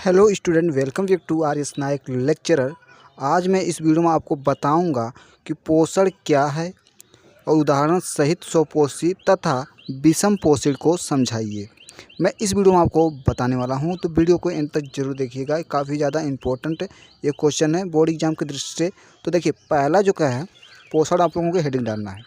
Hello student, welcome back to R S Nayak lecturer. आज मैं इस वीडियो में आपको बताऊंगा कि पोषण क्या है और उदाहरण सहित स्वपोषी तथा विषम पोषण को समझाइए। मैं इस वीडियो में आपको बताने वाला हूं, तो वीडियो को एंड तक जरूर देखिएगा। काफ़ी ज़्यादा इंपॉर्टेंट ये क्वेश्चन है बोर्ड एग्जाम की दृष्टि से। तो देखिए, पहला जो क्या है, पोषण आप लोगों को हेडिंग डालना है।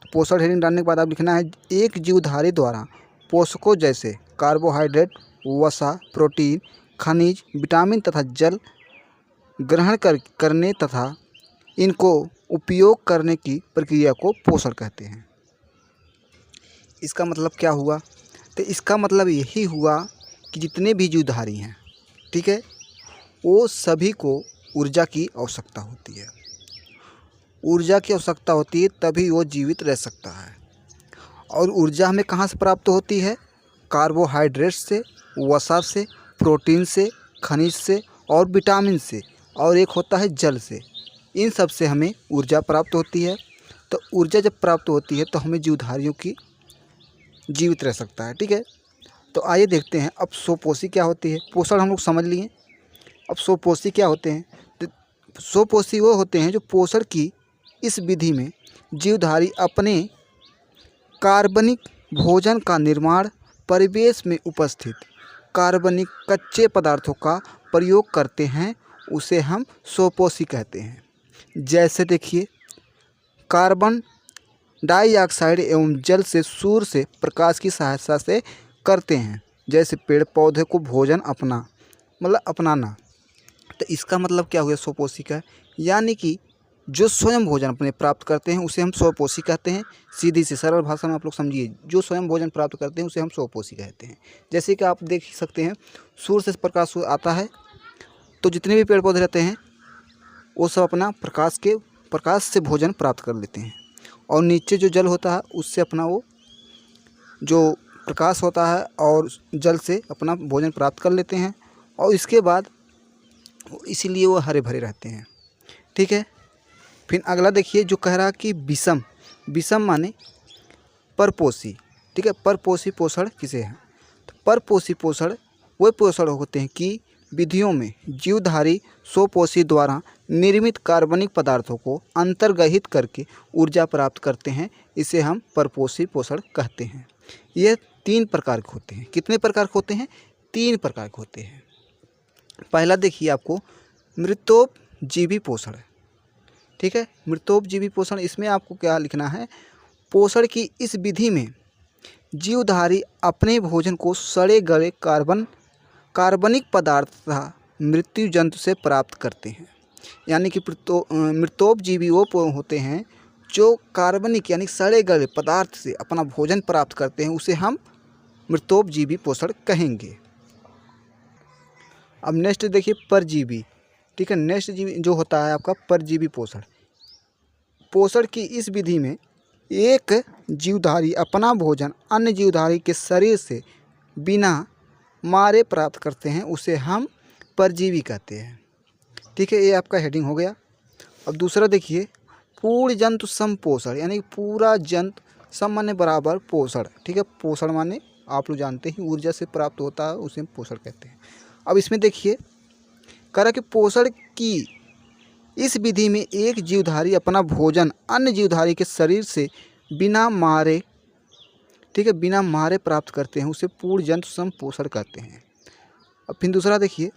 तो पोषण हेडिंग डालने के बाद आप लिखना है, एक जीवधारी द्वारा पोषकों जैसे कार्बोहाइड्रेट, वसा, प्रोटीन, खनिज, विटामिन तथा जल ग्रहण करने तथा इनको उपयोग करने की प्रक्रिया को पोषण कहते हैं। इसका मतलब क्या हुआ? तो इसका मतलब यही हुआ कि जितने भी जीवधारी हैं, ठीक है, वो सभी को ऊर्जा की आवश्यकता होती है। ऊर्जा की आवश्यकता होती है तभी वो जीवित रह सकता है। और ऊर्जा हमें कहाँ से प्राप्त होती है? कार्बोहाइड्रेट से, वसा से, प्रोटीन से, खनिज से और विटामिन से, और एक होता है जल से। इन सब से हमें ऊर्जा प्राप्त होती है। तो ऊर्जा जब प्राप्त होती है तो हमें जीवधारियों की जीवित रह सकता है, ठीक है। तो आइए देखते हैं अब स्वपोषी क्या होती है। पोषण हम लोग समझ लिए, अब स्वपोषी क्या होते हैं। तो स्वपोषी वो होते हैं जो पोषण की इस विधि में जीवधारी अपने कार्बनिक भोजन का निर्माण परिवेश में उपस्थित कार्बनिक कच्चे पदार्थों का प्रयोग करते हैं, उसे हम स्वपोषी कहते हैं। जैसे देखिए, कार्बन डाइऑक्साइड एवं जल से सूर्य से प्रकाश की सहायता से करते हैं। जैसे पेड़ पौधे को भोजन अपनाना। तो इसका मतलब क्या हुआ स्वपोषी का? यानी कि जो स्वयं भोजन अपने प्राप्त करते हैं उसे हम स्वपोषी कहते हैं। सीधी सी सरल भाषा में आप लोग समझिए, जो स्वयं भोजन प्राप्त करते हैं उसे हम स्वपोषी कहते हैं। जैसे कि आप देख सकते हैं, सूर्य से प्रकाश आता है तो जितने भी पेड़ पौधे रहते हैं वो सब अपना प्रकाश से भोजन प्राप्त कर लेते हैं। और नीचे जो जल होता है उससे अपना वो जो प्रकाश होता है और जल से अपना भोजन प्राप्त कर लेते हैं। और इसके बाद इसीलिए वो हरे भरे रहते हैं, ठीक है। फिर अगला देखिए, जो कह रहा कि विषम माने परपोषी, ठीक है। परपोषी पोषण किसे है? तो परपोषी पोषण वो पोषण होते हैं कि विधियों में जीवधारी स्वपोषी द्वारा निर्मित कार्बनिक पदार्थों को अंतर्गहित करके ऊर्जा प्राप्त करते हैं। इसे हम परपोषी पोषण कहते हैं। ये 3 प्रकार के होते हैं। कितने प्रकार के होते हैं? 3 प्रकार के होते हैं। पहला देखिए आपको मृतोपजीवी पोषण, ठीक है। मृतोपजीवी पोषण, इसमें आपको क्या लिखना है? पोषण की इस विधि में जीवधारी अपने भोजन को सड़े गले कार्बनिक पदार्थ तथा मृत्यु जंतु से प्राप्त करते हैं। यानी कि मृतोपजीवी वो होते हैं जो कार्बनिक यानी सड़े गले पदार्थ से अपना भोजन प्राप्त करते हैं, उसे हम मृतोपजीवी पोषण कहेंगे। अब नेक्स्ट देखिए, परजीवी, ठीक है। नेक्स्ट जीवी जो होता है आपका परजीवी पोषण। पोषण की इस विधि में एक जीवधारी अपना भोजन अन्य जीवधारी के शरीर से बिना मारे प्राप्त करते हैं, उसे हम परजीवी कहते हैं, ठीक है। ये आपका हेडिंग हो गया। अब दूसरा देखिए, पूर्ण जंतु सम पोषण, यानी पूरा जंतु सम माने बराबर पोषण, ठीक है। पोषण माने आप लोग जानते हैं ऊर्जा से प्राप्त होता है, उसे हम पोषण कहते हैं। अब इसमें देखिए, कह रहा कि पोषण की इस विधि में एक जीवधारी अपना भोजन अन्य जीवधारी के शरीर से बिना मारे, ठीक है, बिना मारे प्राप्त करते हैं, उसे पूर्ण जंतु सम पोषण कहते हैं। अब फिर दूसरा देखिए,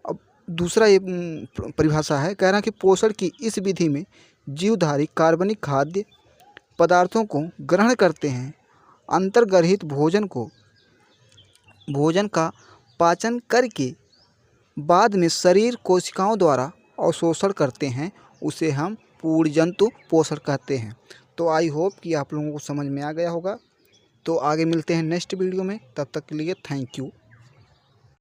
अब दूसरा ये परिभाषा है, कह रहा है कि पोषण की इस विधि में जीवधारी कार्बनिक खाद्य पदार्थों को ग्रहण करते हैं, अंतर्गहित भोजन का पाचन करके बाद में शरीर कोशिकाओं द्वारा अवशोषण करते हैं, उसे हम पूर्ण जंतु पोषण कहते हैं। तो आई होप कि आप लोगों को समझ में आ गया होगा। तो आगे मिलते हैं नेक्स्ट वीडियो में, तब तक के लिए थैंक यू।